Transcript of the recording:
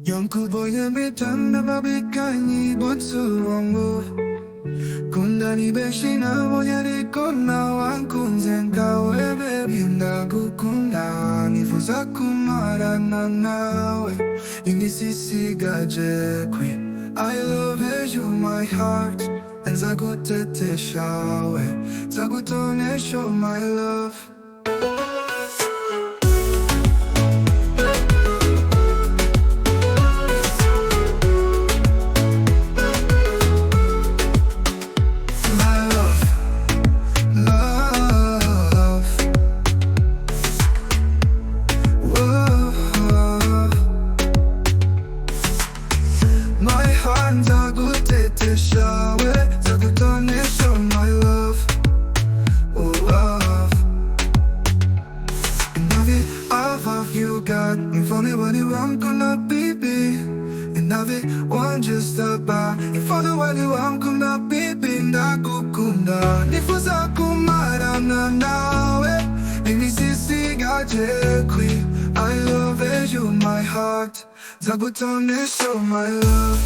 영구보여 mitanda babikani botsu wangu Kundani beshina wonyariko na wankunzenga wewe Nindagukunda nifuza kumarana nawe Inisisigaje kwi I love you my heart nzagutetesha we nzagutonesha my love nzagutetesha we nzagutonesha my love oh love and I've you got if only what you want gonna be and I've one just about if only what you want gonna be ndagukunda nifuza kumarana nawe inisisigaje kwi I love you my heart nzagutonesha my love